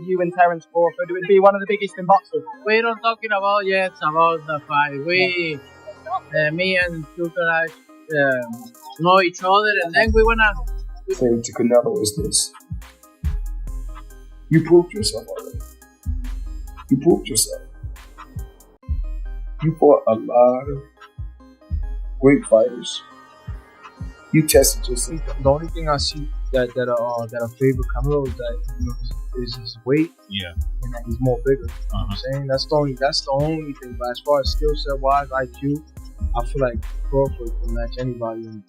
with you and Terence Crawford. It would be one of the biggest in boxing. We don't talking about yet about the fight. Me and Superfight know each other, and then we wanna. Thing to Canelo is this: you proved yourself already. You proved yourself. You fought a lot of great fighters. You tested yourself. The only thing I see that favor Canelo is that is his weight. Yeah. And that he's more bigger. You know what I'm saying? That's the only thing. But as far as skill set wise, IQ, I feel like Crawford can match anybody.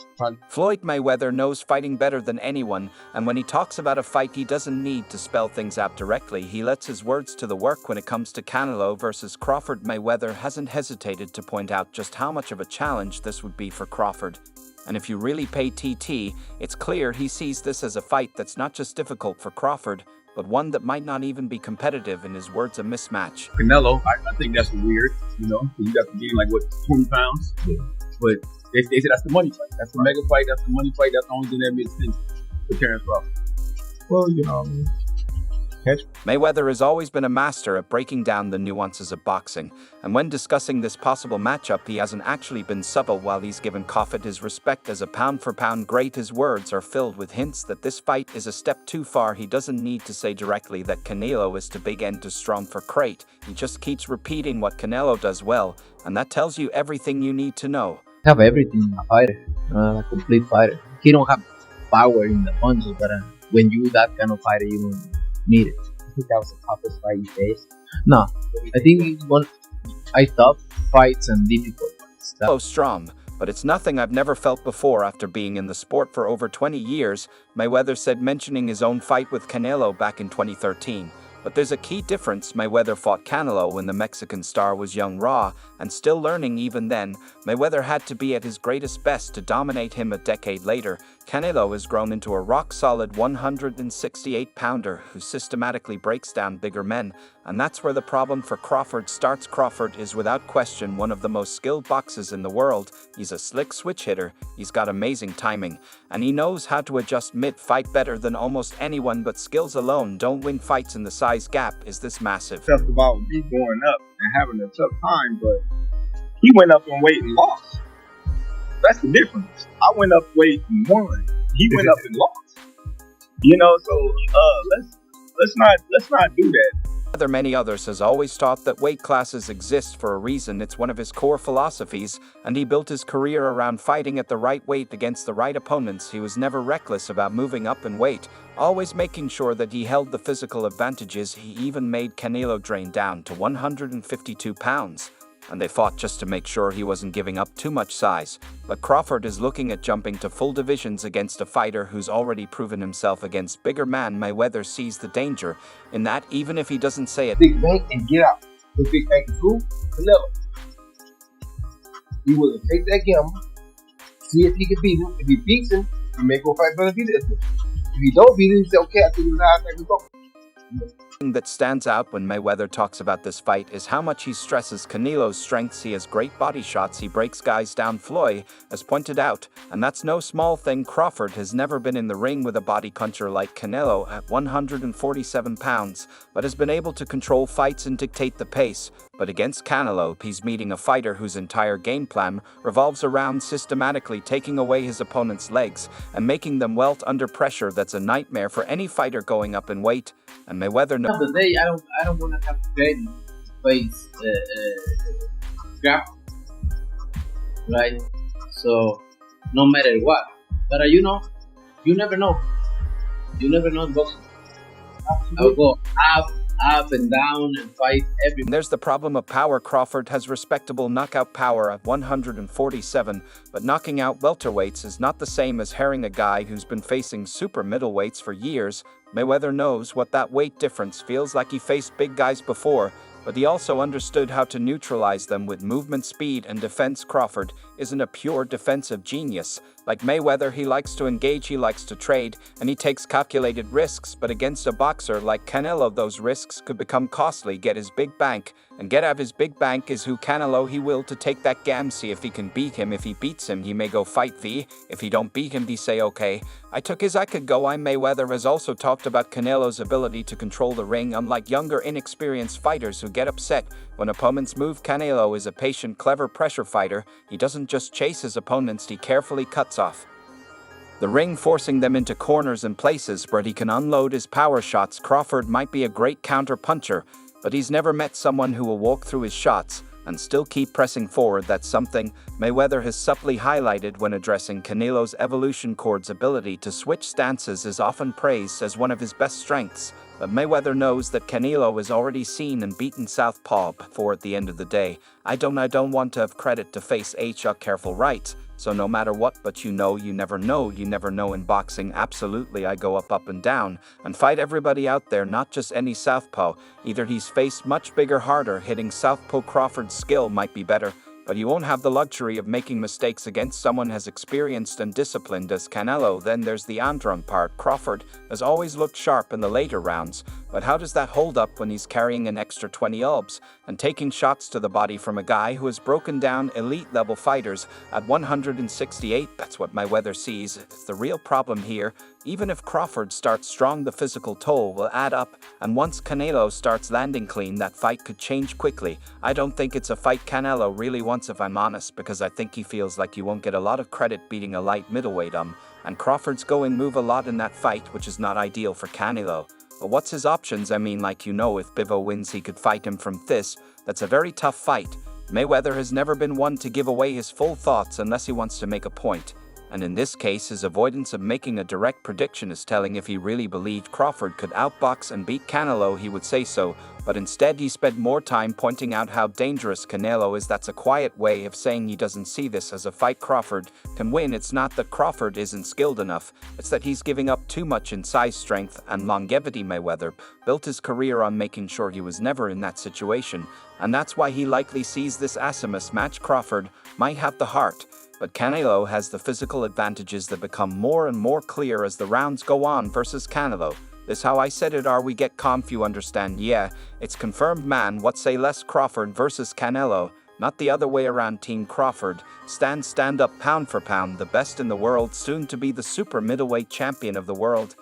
Floyd Mayweather knows fighting better than anyone, and when he talks about a fight, he doesn't need to spell things out directly. He lets his words to the work. When it comes to Canelo versus Crawford, Mayweather hasn't hesitated to point out just how much of a challenge this would be for Crawford. And if you really pay TT, it's clear he sees this as a fight that's not just difficult for Crawford, but one that might not even be competitive. In his words, a mismatch. Canelo, I think that's weird, you know, because you got to gain like, 20 pounds? Yeah. But they say that's the money fight. That's the mega fight. That's the money fight. That's the only thing that makes sense for Terence Crawford. Well, you know, Mayweather has always been a master at breaking down the nuances of boxing, and when discussing this possible matchup, he hasn't actually been subtle. While he's given Crawford his respect as a pound-for-pound great, his words are filled with hints that this fight is a step too far. He doesn't need to say directly that Canelo is too big and too strong for Crate. He just keeps repeating what Canelo does well, and that tells you everything you need to know. Have everything in a fighter, a complete fighter. He don't have power in the punches, but when you that kind of fighter, you don't need it. I think that was the toughest fight you faced. No, I think I tough fights and difficult fights. So strong, but it's nothing I've never felt before. After being in the sport for over 20 years, Mayweather said, mentioning his own fight with Canelo back in 2013. But there's a key difference. Mayweather fought Canelo when the Mexican star was young, raw, and still learning. Even then, Mayweather had to be at his greatest best to dominate him. A decade later, Canelo has grown into a rock-solid 168-pounder who systematically breaks down bigger men. And that's where the problem for Crawford starts. Crawford is without question one of the most skilled boxers in the world. He's a slick switch hitter, he's got amazing timing, and he knows how to adjust mid-fight better than almost anyone. But skills alone don't win fights, and the size gap is this massive. Tough about me going up and having a tough time, but he went up in weight and lost. That's the difference. I went up weight and won. He went up and lost. You know, so let's not do that. Many others has always taught that weight classes exist for a reason. It's one of his core philosophies, and he built his career around fighting at the right weight against the right opponents. He was never reckless about moving up in weight, always making sure that he held the physical advantages. He even made Canelo drain down to 152 pounds. And they fought just to make sure he wasn't giving up too much size. But Crawford is looking at jumping to full divisions against a fighter who's already proven himself against bigger man. Mayweather sees the danger in that, even if he doesn't say it. Big bank and get out. The big bank is who? Canelo. He will take that gamble, see if he can beat him. If he beats him, he may go fight Benavidez. If he don't beat him, he say, okay, I think it's how I can go. That stands out when Mayweather talks about this fight is how much he stresses Canelo's strengths. He has great body shots, he breaks guys down. Floyd has pointed out, and that's no small thing, Crawford has never been in the ring with a body puncher like Canelo at 147 pounds, but has been able to control fights and dictate the pace. But against Canelo, he's meeting a fighter whose entire game plan revolves around systematically taking away his opponent's legs and making them welt under pressure. That's a nightmare for any fighter going up in weight. And Mayweather knows. At the end of the day, I don't want to have to face scrap, right? So no matter what, but you know, you never know. You never know in boxing. I will go up and down and fight every. There's the problem of power. Crawford has respectable knockout power at 147, but knocking out welterweights is not the same as herring a guy who's been facing super middleweights for years. Mayweather knows what that weight difference feels like. He faced big guys before, but he also understood how to neutralize them with movement, speed, and defense. Crawford isn't a pure defensive genius. Like Mayweather, he likes to engage, he likes to trade, and he takes calculated risks. But against a boxer like Canelo, those risks could become costly. Get his big bank, and get out of his big bank is who Canelo he will to take that gam, see if he can beat him. If he beats him, he may go fight V. If he don't beat him, he say, okay, I took his I could go. Mayweather has also talked about Canelo's ability to control the ring, unlike younger, inexperienced fighters who get upset when opponents move. Canelo is a patient, clever pressure fighter. He doesn't just chase his opponents, he carefully cuts off the ring, forcing them into corners and places where he can unload his power shots. Crawford might be a great counter puncher, but he's never met someone who will walk through his shots and still keep pressing forward. That's something Mayweather has subtly highlighted when addressing Canelo's evolution. Cord's ability to switch stances is often praised as one of his best strengths, but Mayweather knows that Canelo has already seen and beaten southpaw before. At the end of the day, I don't want to have credit to face careful right. So no matter what, but you never know in boxing. Absolutely, I go up and down and fight everybody out there, not just any southpaw. Either he's faced much bigger, harder hitting southpaw. Crawford's skill might be better, but you won't have the luxury of making mistakes against someone as experienced and disciplined as Canelo. Then there's the underarm part. Crawford has always looked sharp in the later rounds, but how does that hold up when he's carrying an extra 20 ulbs and taking shots to the body from a guy who has broken down elite-level fighters at 168? That's what Mayweather sees. It's the real problem here. Even if Crawford starts strong, the physical toll will add up, and once Canelo starts landing clean, that fight could change quickly. I don't think it's a fight Canelo really wants, if I'm honest, because I think he feels like he won't get a lot of credit beating a light middleweight, and Crawford's going move a lot in that fight, which is not ideal for Canelo. But what's his options? If Bivol wins, he could fight him from this. That's a very tough fight. Mayweather has never been one to give away his full thoughts unless he wants to make a point. And in this case, his avoidance of making a direct prediction is telling. If he really believed Crawford could outbox and beat Canelo, he would say so, but instead he spent more time pointing out how dangerous Canelo is. That's a quiet way of saying he doesn't see this as a fight Crawford can win. It's not that Crawford isn't skilled enough, it's that he's giving up too much in size, strength, and longevity. Mayweather built his career on making sure he was never in that situation, and that's why he likely sees this as a mismatch. Crawford might have the heart, but Canelo has the physical advantages that become more and more clear as the rounds go on versus Canelo. This how I said it. We get conf, you understand? Yeah, it's confirmed, man. What say less? Crawford versus Canelo, not the other way around. Team Crawford stand up pound for pound, the best in the world, soon to be the super middleweight champion of the world.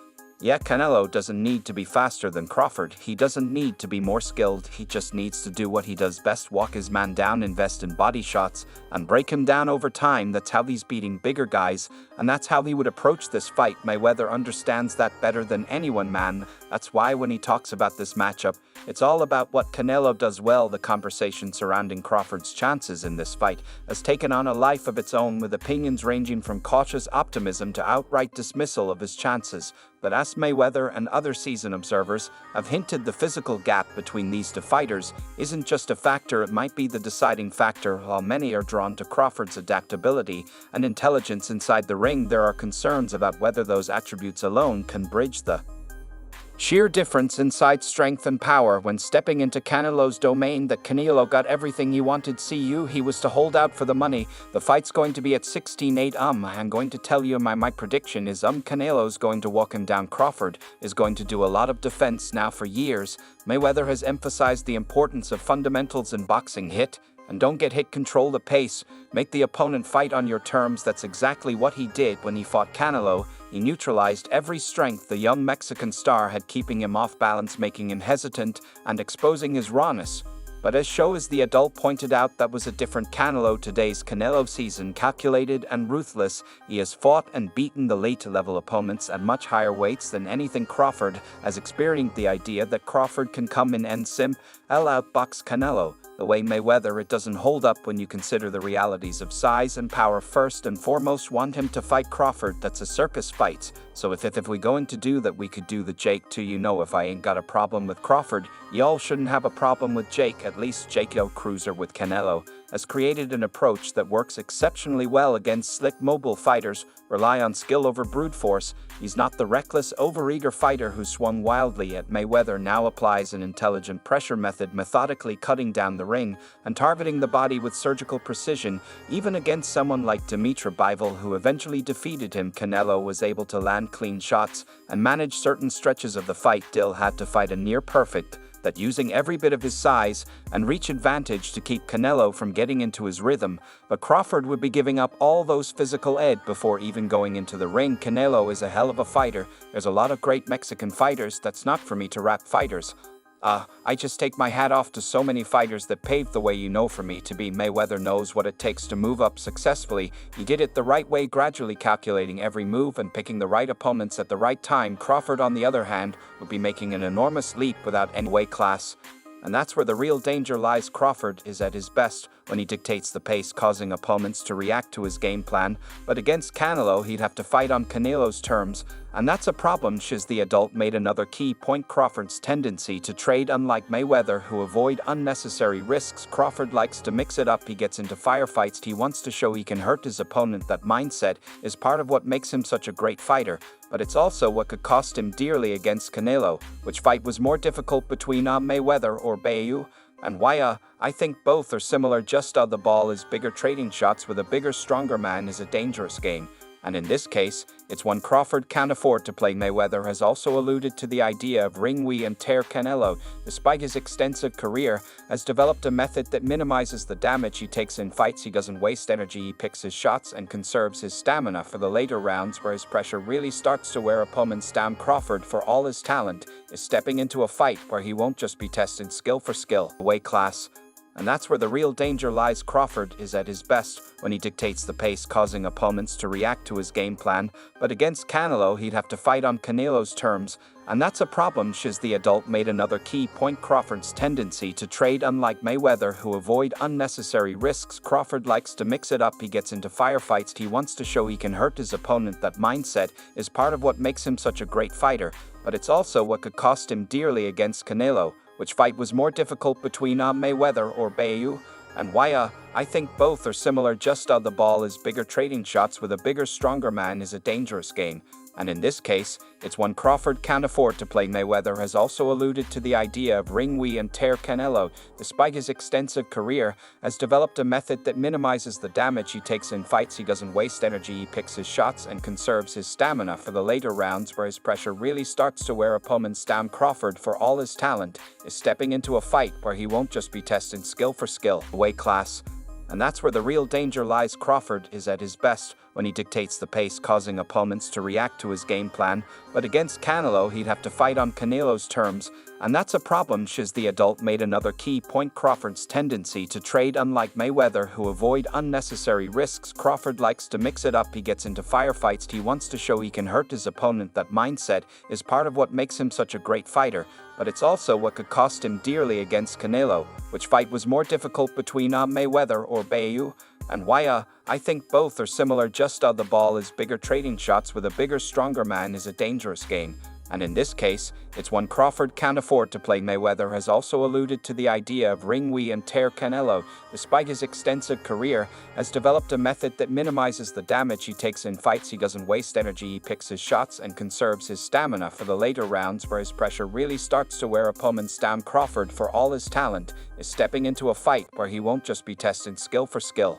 Yeah, Canelo doesn't need to be faster than Crawford. He doesn't need to be more skilled. He just needs to do what he does best: walk his man down, invest in body shots, and break him down over time. That's how he's beating bigger guys, and that's how he would approach this fight. Mayweather understands that better than anyone, man. That's why when he talks about this matchup, it's all about what Canelo does well. The conversation surrounding Crawford's chances in this fight has taken on a life of its own, with opinions ranging from cautious optimism to outright dismissal of his chances. But as Mayweather and other seasoned observers have hinted, the physical gap between these two fighters isn't just a factor, it might be the deciding factor. While many are drawn to Crawford's adaptability and intelligence inside the ring, there are concerns about whether those attributes alone can bridge the sheer difference inside strength and power. When stepping into Canelo's domain, that Canelo got everything he wanted. He was to hold out for the money. The fight's going to be at 16-8. I'm going to tell you my prediction is Canelo's going to walk him down. Crawford is going to do a lot of defense. Now, for years, Mayweather has emphasized the importance of fundamentals in boxing: hit and don't get hit, control the pace, make the opponent fight on your terms. That's exactly what he did when he fought Canelo. He neutralized every strength the young Mexican star had, keeping him off balance, making him hesitant, and exposing his rawness. But as the adult pointed out, that was a different Canelo. Today's Canelo season calculated and ruthless. He has fought and beaten the elite-level opponents at much higher weights than anything Crawford has experienced. The idea that Crawford can come in and outbox Canelo the way Mayweather, it doesn't hold up when you consider the realities of size and power. First and foremost, want him to fight Crawford. That's a circus fight. So if we going to do that, we could do the Jake too. If I ain't got a problem with Crawford, y'all shouldn't have a problem with Jake. At least Jake, cruiser with Canelo, has created an approach that works exceptionally well against slick mobile fighters, rely on skill over brute force. He's not the reckless, overeager fighter who swung wildly at Mayweather. Now applies an intelligent pressure method, methodically cutting down the ring and targeting the body with surgical precision. Even against someone like Dimitri Bivol, who eventually defeated him, Canelo was able to land clean shots and manage certain stretches of the fight. Still had to fight a near-perfect that using every bit of his size and reach advantage to keep Canelo from getting into his rhythm, but Crawford would be giving up all those physical edge before even going into the ring. Canelo is a hell of a fighter. There's a lot of great Mexican fighters. That's not for me to rap fighters. I just take my hat off to so many fighters that paved the way. For me to be Mayweather knows what it takes to move up successfully. He did it the right way, gradually calculating every move and picking the right opponents at the right time. Crawford, on the other hand, would be making an enormous leap without any weight class. And that's where the real danger lies. Crawford is at his best when he dictates the pace, causing opponents to react to his game plan. But against Canelo, he'd have to fight on Canelo's terms, and that's a problem. The adult made another key point: Crawford's tendency to trade. Unlike Mayweather, who avoid unnecessary risks, Crawford likes to mix it up. He gets into firefights. He wants to show he can hurt his opponent. That mindset is part of what makes him such a great fighter, but it's also what could cost him dearly against Canelo. Which fight was more difficult between Mayweather or Bayu? And why? I think both are similar. Just the ball is bigger. Trading shots with a bigger, stronger man is a dangerous game. And in this case, it's one Crawford can't afford to play. Mayweather has also alluded to the idea of ring we and tear. Canelo, despite his extensive career, has developed a method that minimizes the damage he takes in fights. He doesn't waste energy. He picks his shots and conserves his stamina for the later rounds, where his pressure really starts to wear opponents down. Crawford, for all his talent, is stepping into a fight where he won't just be testing skill for skill, weight class. And that's where the real danger lies. Crawford is at his best when he dictates the pace, causing opponents to react to his game plan. But against Canelo, he'd have to fight on Canelo's terms, and that's a problem. The adult made another key point: Crawford's tendency to trade. Unlike Mayweather, who avoid unnecessary risks, Crawford likes to mix it up. He gets into firefights. He wants to show he can hurt his opponent. That mindset is part of what makes him such a great fighter, but it's also what could cost him dearly against Canelo. Which fight was more difficult between Mayweather or Bayu? And why? I think both are similar. Just the ball is bigger. Trading shots with a bigger, stronger man is a dangerous game. And in this case, it's one Crawford can't afford to play. Mayweather has also alluded to the idea of ring we and tear. Canelo, despite his extensive career, has developed a method that minimizes the damage he takes in fights. He doesn't waste energy. He picks his shots and conserves his stamina for the later rounds, where his pressure really starts to wear opponents down. Crawford, for all his talent, is stepping into a fight where he won't just be testing skill for skill, weight class. And that's where the real danger lies. Crawford is at his best when he dictates the pace, causing opponents to react to his game plan. But against Canelo, he'd have to fight on Canelo's terms, and that's a problem. The adult made another key point: Crawford's tendency to trade. Unlike Mayweather, who avoid unnecessary risks, Crawford likes to mix it up. He gets into firefights. He wants to show he can hurt his opponent. That mindset is part of what makes him such a great fighter, but it's also what could cost him dearly against Canelo. Which fight was more difficult between Mayweather or Bayu? And why? I think both are similar. Just the ball is bigger. Trading shots with a bigger, stronger man is a dangerous game. And in this case, it's one Crawford can't afford to play. Mayweather has also alluded to the idea of ring we and tear. Canelo, despite his extensive career, has developed a method that minimizes the damage he takes in fights. He doesn't waste energy. He picks his shots and conserves his stamina for the later rounds, where his pressure really starts to wear opponents down. Crawford, for all his talent, is stepping into a fight where he won't just be testing skill for skill,